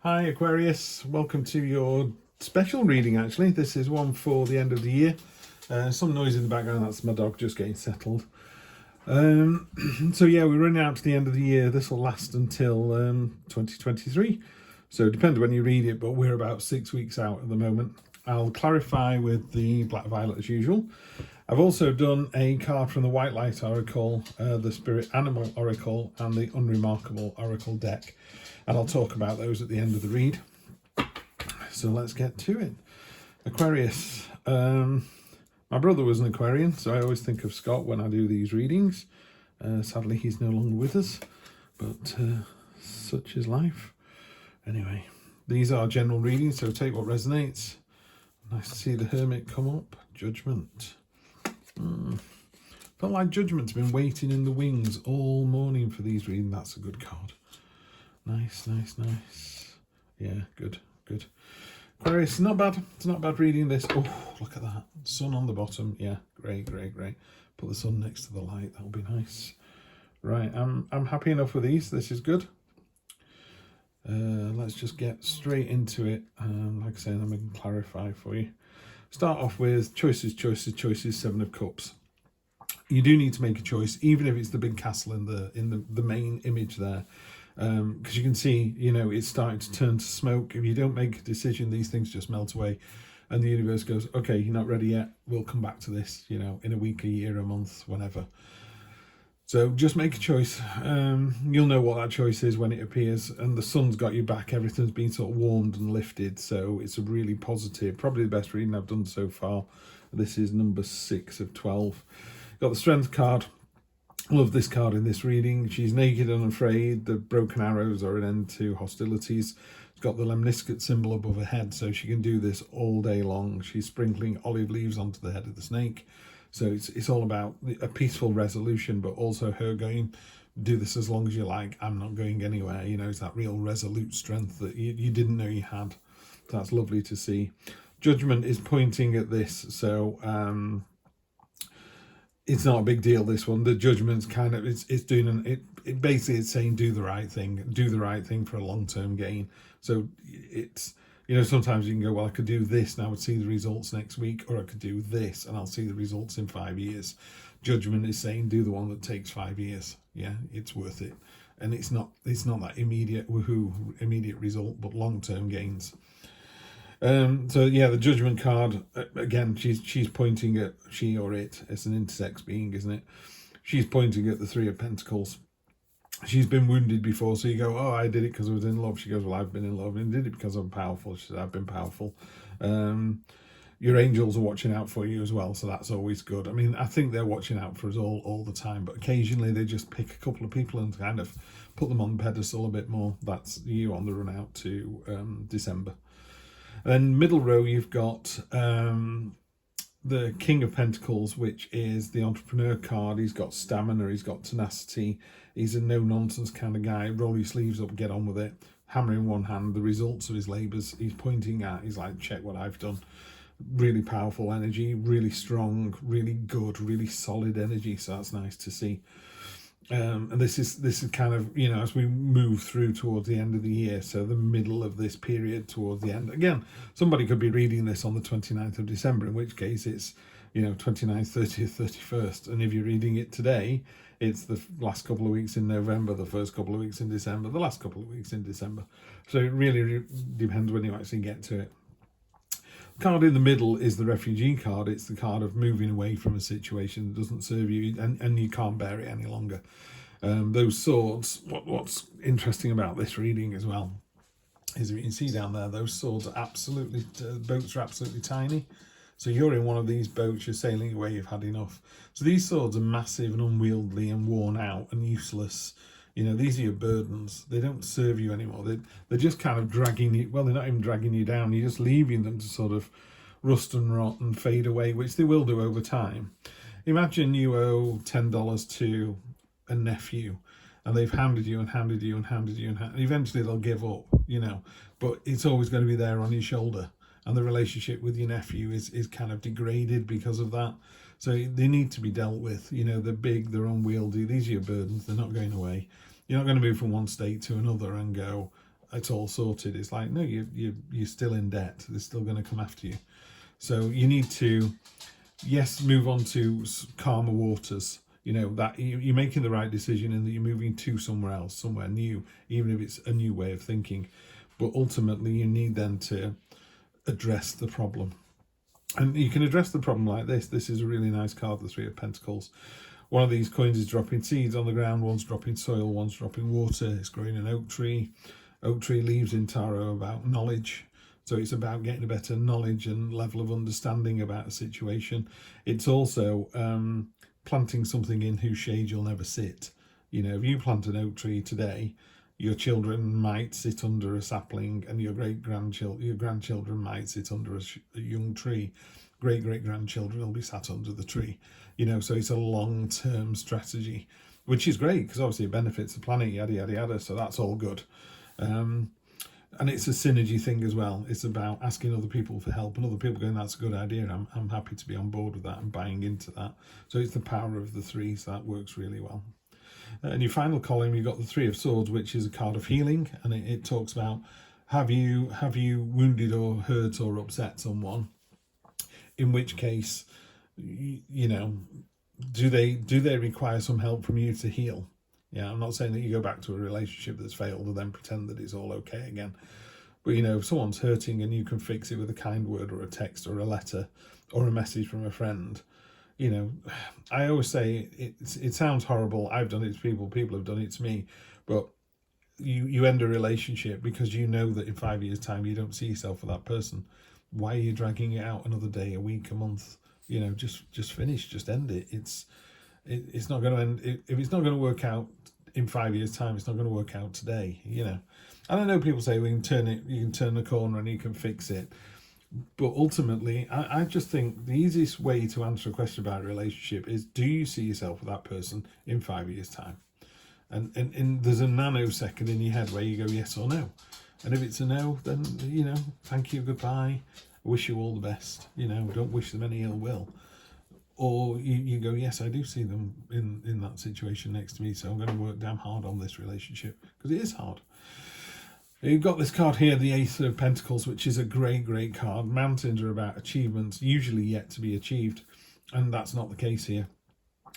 Hi Aquarius, welcome to your special reading actually. This is one for the end of the year. Some noise in the background, that's my dog just getting settled. So yeah, we're running out to the end of the year. This will last until 2023. So it depends when you read it, but we're about 6 weeks out at the moment. I'll clarify with the Black Violet as usual. I've also done a card from the White Light Oracle, the Spirit Animal Oracle, and the Unremarkable Oracle deck. And I'll talk about those at the end of the read. So let's get to it. Aquarius. My brother was an Aquarian, so I always think of Scott when I do these readings. Sadly, he's no longer with us, but such is life. Anyway, these are general readings, so take what resonates. Nice to see the Hermit come up. Judgment. Felt like Judgment's been waiting in the wings all morning for these readings. That's a good card. Nice. Yeah, good. Aquarius, not bad. It's not bad reading this. Oh, look at that. Sun on the bottom. Yeah, great. Put the sun next to the light. That'll be nice. Right, I'm happy enough with these. This is good. Let's just get straight into it. Like I say, I'm going to clarify for you. Start off with choices. 7 of Cups. You do need to make a choice, even if it's the big castle in the main image there. Because you can see, it's starting to turn to smoke. If you don't make a decision, these things just melt away, and the universe goes, okay, you're not ready yet, we'll come back to this, in a week, a year, a month, whenever. So just make a choice. You'll know what that choice is when it appears, and the sun's got you back. Everything's been sort of warmed and lifted, so it's a really positive, probably the best reading I've done so far. This is number 6 of 12. Got the Strength card. Love this card in this reading. She's naked and afraid. The broken arrows are an end to hostilities. It's got the lemniscate symbol above her head, so she can do this all day long. She's sprinkling olive leaves onto the head of the snake. So it's all about a peaceful resolution, but also her going, do this as long as you like. I'm not going anywhere. It's that real resolute strength that you didn't know you had. That's lovely to see. Judgment is pointing at this, so it's not a big deal, this one. The Judgment's kind of, it's doing it basically it's saying do the right thing for a long-term gain. So it's, sometimes you can go, well, I could do this and I would see the results next week, or I could do this and I'll see the results in 5 years. Judgment is saying do the one that takes 5 years. Yeah, it's worth it. And it's not that immediate result, but long-term gains. So yeah, the Judgment card, again, she's pointing at, she or it, it's an intersex being, isn't it? She's pointing at the 3 of Pentacles. She's been wounded before, so you go, oh, I did it because I was in love. She goes, well, I've been in love and did it because I'm powerful. She said, I've been powerful. Your angels are watching out for you as well, so that's always good. I mean, I think they're watching out for us all the time, but occasionally they just pick a couple of people and kind of put them on the pedestal a bit more. That's you on the run out to December. Then middle row, you've got the King of Pentacles, which is the entrepreneur card. He's got stamina, he's got tenacity, he's a no-nonsense kind of guy. Roll your sleeves up, get on with it. Hammer in one hand, the results of his labours he's pointing at. He's like, check what I've done. Really powerful energy, really strong, really good, really solid energy, so that's nice to see. And this is kind of, as we move through towards the end of the year, so the middle of this period towards the end. Again, somebody could be reading this on the 29th of December, in which case it's, 29th, 30th, 31st. And if you're reading it today, it's the last couple of weeks in November, the first couple of weeks in December, the last couple of weeks in December. So it really depends when you actually get to it. The card in the middle is the Refugee card. It's the card of moving away from a situation that doesn't serve you, and you can't bear it any longer. Those swords, what's interesting about this reading as well is, if you can see down there, those swords are absolutely, boats are absolutely tiny. So you're in one of these boats, you're sailing away, you've had enough. So these swords are massive and unwieldy and worn out and useless. These are your burdens. They don't serve you anymore. They're just kind of dragging you. Well, they're not even dragging you down. You're just leaving them to sort of rust and rot and fade away, which they will do over time. Imagine you owe $10 to a nephew, and they've handed you. Eventually they'll give up, but it's always going to be there on your shoulder. And the relationship with your nephew is kind of degraded because of that. So they need to be dealt with. They're big, they're unwieldy. These are your burdens. They're not going away. You're not going to move from one state to another and go, it's all sorted. It's like, no, you're still in debt. They're still going to come after you. So you need to, yes, move on to calmer waters. You know, that you're making the right decision and that you're moving to somewhere else, somewhere new, even if it's a new way of thinking. But ultimately, you need then to address the problem. And you can address the problem like this. This is a really nice card, the Three of Pentacles. One of these coins is dropping seeds on the ground, one's dropping soil, one's dropping water. It's growing an oak tree. Oak tree leaves in tarot about knowledge. So it's about getting a better knowledge and level of understanding about a situation. It's also planting something in whose shade you'll never sit. You know, if you plant an oak tree today, your children might sit under a sapling, and your grandchildren might sit under a young tree. Great-great-grandchildren will be sat under the tree. You know, so it's a long-term strategy, which is great because obviously it benefits the planet, yada, yada, yada. So that's all good. And it's a synergy thing as well. It's about asking other people for help and other people going, that's a good idea. I'm happy to be on board with that and buying into that. So it's the power of the three, so that works really well. In your final column, you've got the Three of Swords, which is a card of healing, and it talks about have you wounded or hurt or upset someone? In which case, you know, do they require some help from you to heal? Yeah, I'm not saying that you go back to a relationship that's failed and then pretend that it's all okay again. But, you know, if someone's hurting and you can fix it with a kind word or a text or a letter or a message from a friend, you know, I always say it sounds horrible. I've done it to people have done it to me. But you end a relationship because you know that in 5 years' time you don't see yourself with that person. Why are you dragging it out another day, a week, a month? You know, just finish, just end it. It's not going to end. If it's not going to work out in 5 years' time, it's not going to work out today, you know. And I know people say you can turn the corner and you can fix it. But ultimately, I just think the easiest way to answer a question about a relationship is, do you see yourself with that person in 5 years' time? And there's a nanosecond in your head where you go yes or no. And if it's a no, then, you know, thank you, goodbye. I wish you all the best. You know, don't wish them any ill will. Or you go, yes, I do see them in that situation next to me, so I'm going to work damn hard on this relationship, because it is hard. You've got this card here, the Ace of Pentacles, which is a great card. Mountains are about achievements, usually yet to be achieved, and that's not the case here.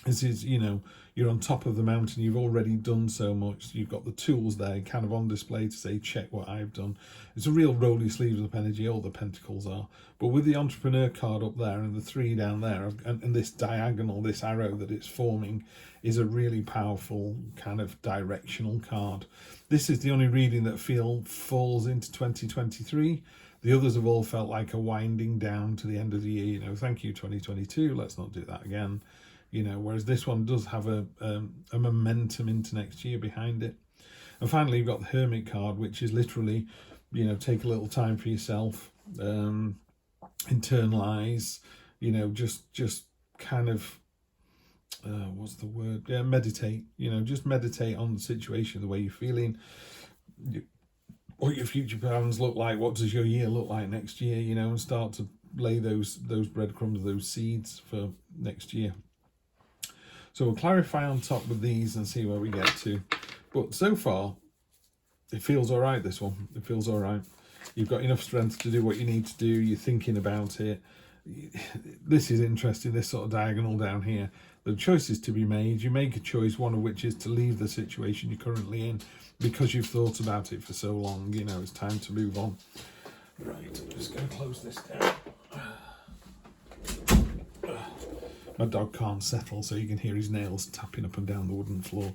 This is, you know, you're on top of the mountain, you've already done so much, you've got the tools there kind of on display to say, check what I've done. It's a real roll your sleeves up energy, all the pentacles are. But with the entrepreneur card up there and the three down there, and this diagonal, this arrow that it's forming, is a really powerful kind of directional card. This is the only reading that falls into 2023. The others have all felt like a winding down to the end of the year. You know, thank you 2022, let's not do that again. You know, whereas this one does have a momentum into next year behind it. And finally, you've got the Hermit card, which is literally, you know, take a little time for yourself, internalize, you know, just kind of, what's the word? Yeah, meditate. You know, just meditate on the situation, the way you're feeling, what your future plans look like, what does your year look like next year, you know, and start to lay those breadcrumbs, those seeds for next year. So we'll clarify on top with these and see where we get to. But so far, it feels all right, this one. It feels all right. You've got enough strength to do what you need to do. You're thinking about it. This is interesting, this sort of diagonal down here. The choices to be made. You make a choice, one of which is to leave the situation you're currently in because you've thought about it for so long. You know, it's time to move on. Right, I'm just going to close this down. My dog can't settle, so you can hear his nails tapping up and down the wooden floor.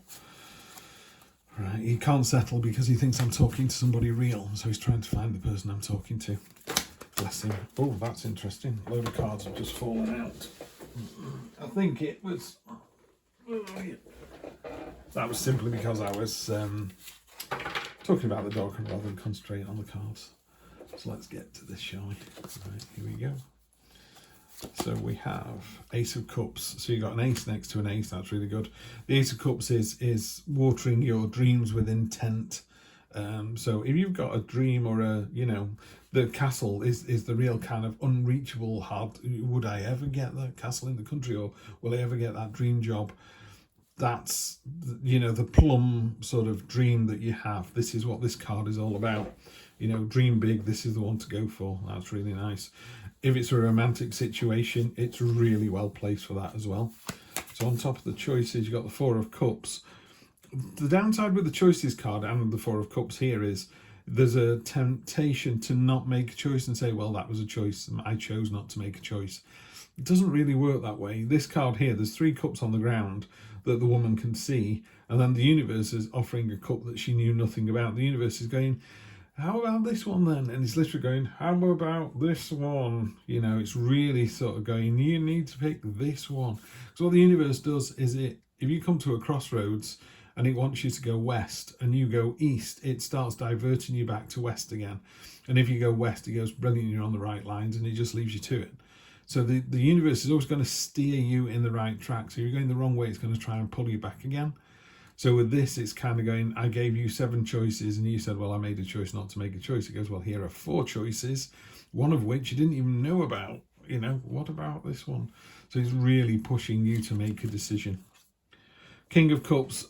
Right, he can't settle because he thinks I'm talking to somebody real, so he's trying to find the person I'm talking to. Bless him. Oh, that's interesting. A load of cards have just fallen out. I think it was... That was simply because I was talking about the dog rather than concentrating on the cards. So let's get to this, shall we? Right, here we go. So we have Ace of Cups. So you've got an ace next to an ace. That's really good. The Ace of Cups is watering your dreams with intent. So if you've got a dream or you know, the castle is the real kind of unreachable hard. Would I ever get that castle in the country, or will I ever get that dream job? that's, you know, the plum sort of dream that you have. This is what this card is all about. You know, dream big, this is the one to go for. That's really nice. If it's a romantic situation, it's really well placed for that as well. So on top of the choices, you've got the Four of Cups. The downside with the choices card and the Four of Cups here is there's a temptation to not make a choice and say, well, that was a choice, I chose not to make a choice. It doesn't really work that way. This card here, there's 3 cups on the ground that the woman can see, and then the universe is offering a cup that she knew nothing about. The universe is going, how about this one then? And it's literally going, how about this one? You know, it's really sort of going, you need to pick this one. So what the universe does is if you come to a crossroads and it wants you to go west and you go east, it starts diverting you back to west again. And if you go west, it goes, brilliant, you're on the right lines, and it just leaves you to it. So the universe is always going to steer you in the right track. So if you're going the wrong way, it's going to try and pull you back again. So with this, it's kind of going, I gave you 7 choices and you said, well, I made a choice not to make a choice. It goes, well, here are 4 choices, one of which you didn't even know about. You know, what about this one? So it's really pushing you to make a decision. King of Cups,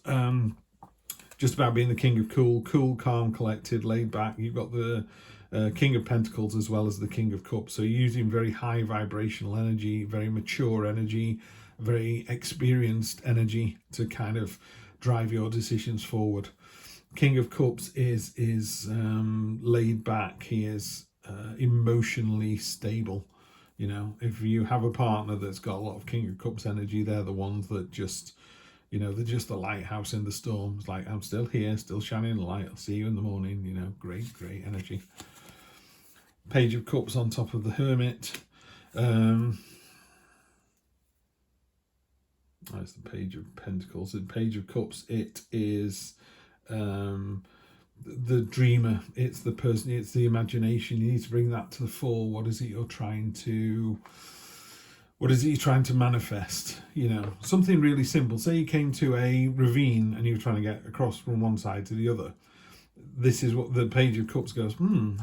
just about being the king of cool, calm, collected, laid back. You've got the King of Pentacles as well as the King of Cups. So you're using very high vibrational energy, very mature energy, very experienced energy to kind of drive your decisions forward. King of Cups is laid back. He is emotionally stable. You know, if you have a partner that's got a lot of King of Cups energy, they're the ones that just, you know, they're just the lighthouse in the storm. It's like, I'm still here, still shining the light. I'll see you in the morning. You know, great energy. Page of Cups on top of the Hermit. That's the Page of Pentacles. The Page of Cups, it is the dreamer. It's the person, it's the imagination. You need to bring that to the fore. What is it you're trying to manifest? You know, something really simple. Say you came to a ravine and you were trying to get across from one side to the other. This is what the Page of Cups goes,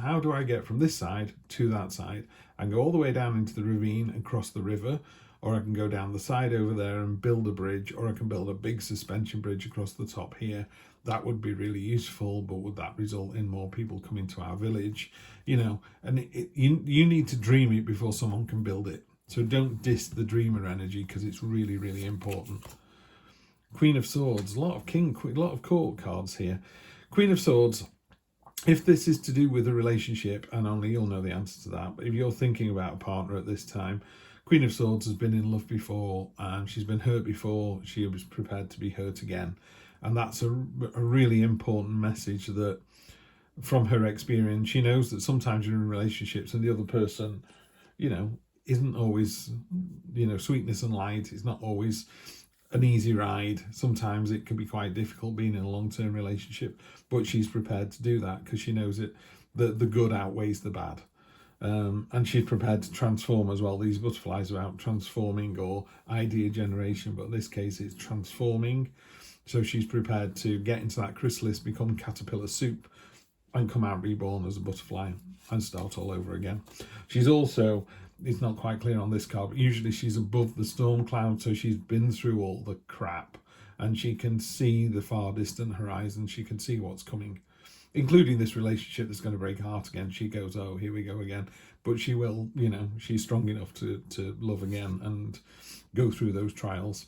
how do I get from this side to that side? I can go all the way down into the ravine and cross the river, or I can go down the side over there and build a bridge, or I can build a big suspension bridge across the top here. That would be really useful, but would that result in more people coming to our village? You know, and you need to dream it before someone can build it. So don't diss the dreamer energy, because it's really important. Queen of Swords, a lot of court cards here. Queen of Swords, if this is to do with a relationship, and only you'll know the answer to that, but if you're thinking about a partner at this time, Queen of Swords has been in love before, and she's been hurt before. She was prepared to be hurt again. And that's a really important message, that from her experience, she knows that sometimes you're in relationships and the other person, you know, isn't always, you know, sweetness and light. It's not always an easy ride. Sometimes it can be quite difficult being in a long-term relationship, but she's prepared to do that because she knows that the good outweighs the bad. And she's prepared to transform as well. These butterflies are about transforming or idea generation, but in this case it's transforming. So she's prepared to get into that chrysalis, become caterpillar soup, and come out reborn as a butterfly and start all over again. She's also, it's not quite clear on this card, but usually she's above the storm cloud, so she's been through all the crap and she can see the far distant horizon. She can see what's coming, including this relationship that's going to break her heart again. She goes, oh, here we go again. But she will, you know, she's strong enough to love again and go through those trials.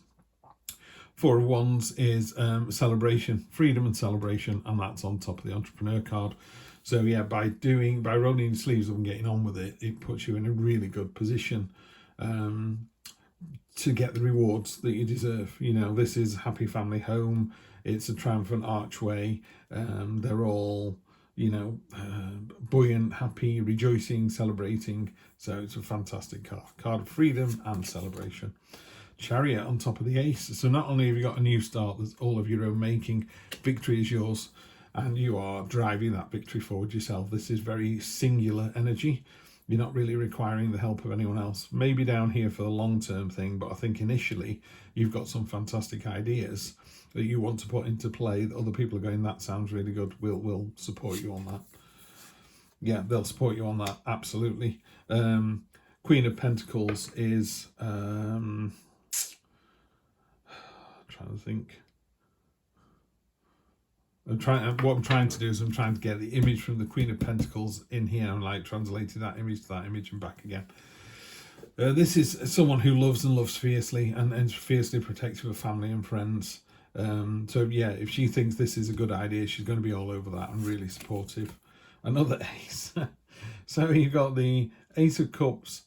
Four of Wands is celebration, freedom and celebration, and that's on top of the Entrepreneur card. So yeah, by rolling your sleeves up and getting on with it, it puts you in a really good position to get the rewards that you deserve. You know, this is Happy Family Home. It's a triumphant archway. They're all, you know, buoyant, happy, rejoicing, celebrating. So it's a fantastic card of freedom and celebration. Chariot on top of the Ace. So not only have you got a new start that's all of your own making, victory is yours, and you are driving that victory forward yourself. This is very singular energy. You're not really requiring the help of anyone else. Maybe down here for the long-term thing, but I think initially you've got some fantastic ideas that you want to put into play that other people are going, that sounds really good, we'll support you on that. Yeah, they'll support you on that, absolutely. Queen of Pentacles is trying trying to think. What I'm trying to do is I'm trying to get the image from the Queen of Pentacles in here and like translating that image to that image and back again. This is someone who loves and loves fiercely and is fiercely protective of family and friends. So yeah, if she thinks this is a good idea, she's going to be all over that and really supportive. Another ace. So you've got the Ace of Cups,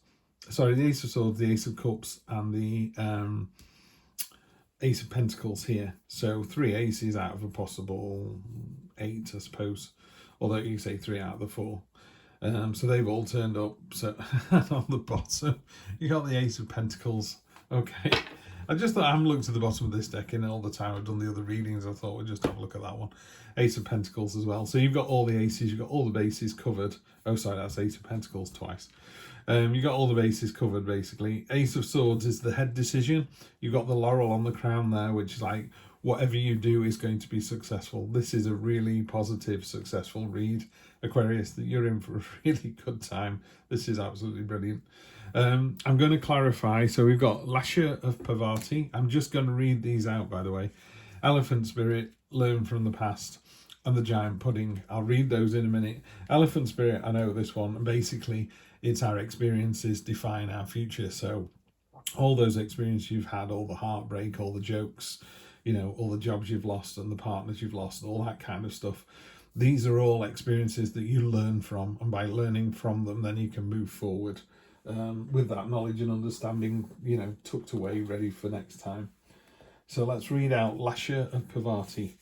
sorry, the Ace of Swords, the Ace of Cups, and the Ace of Pentacles here. So 3 aces out of a possible 8, I suppose. Although you say 3 out of the 4. So they've all turned up. So on the bottom, you got the Ace of Pentacles. Okay. I just thought I haven't looked at the bottom of this deck in all the time I've done the other readings. I thought we'd just have a look at that one. Ace of Pentacles as well. So you've got all the aces, you've got all the bases covered. Oh, sorry, that's Ace of Pentacles twice. You've got all the bases covered, basically. Ace of Swords is the head decision. You've got the laurel on the crown there, which is like, whatever you do is going to be successful. This is a really positive, successful read, Aquarius, that you're in for a really good time. This is absolutely brilliant. I'm going to clarify. So we've got Lasher of Parvati. I'm just going to read these out, by the way. Elephant Spirit, Learn from the Past, and the Giant Pudding. I'll read those in a minute. Elephant Spirit, I know this one. Basically, it's our experiences define our future. So all those experiences you've had, all the heartbreak, all the jokes, you know, all the jobs you've lost and the partners you've lost, all that kind of stuff. These are all experiences that you learn from, and by learning from them, then you can move forward with that knowledge and understanding, you know, tucked away, ready for next time. So let's read out Lasher of Parvati.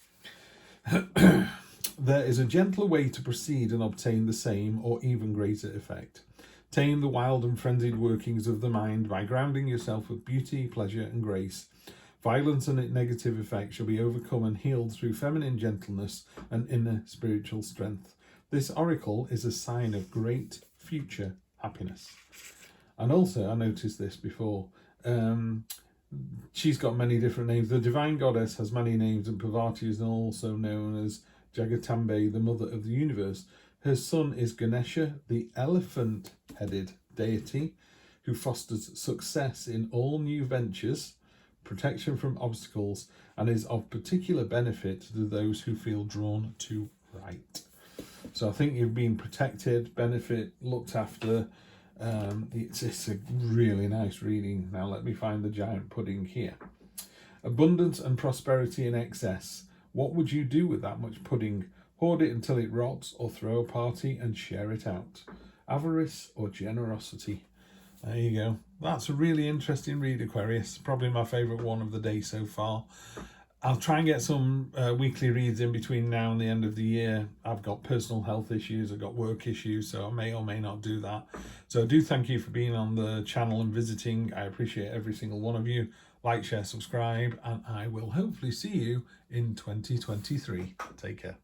There is a gentler way to proceed and obtain the same or even greater effect. Tame the wild and frenzied workings of the mind by grounding yourself with beauty, pleasure, and grace. Violence and its negative effects shall be overcome and healed through feminine gentleness and inner spiritual strength. This oracle is a sign of great future happiness. And also, I noticed this before, she's got many different names. The divine goddess has many names, and Parvati is also known as Jagatambe, the mother of the universe. Her son is Ganesha, the elephant-headed deity, who fosters success in all new ventures, protection from obstacles, and is of particular benefit to those who feel drawn to right. So I think you've been protected, benefit, looked after. It's a really nice reading. Now let me find the Giant Pudding here. Abundance and prosperity in excess. What would you do with that much pudding? Hoard it until it rots, or throw a party and share it out. Avarice or generosity? There you go. That's a really interesting read, Aquarius. Probably my favourite one of the day so far. I'll try and get some weekly reads in between now and the end of the year. I've got personal health issues, I've got work issues, so I may or may not do that. So I do thank you for being on the channel and visiting. I appreciate every single one of you. Like, share, subscribe, and I will hopefully see you in 2023. Take care.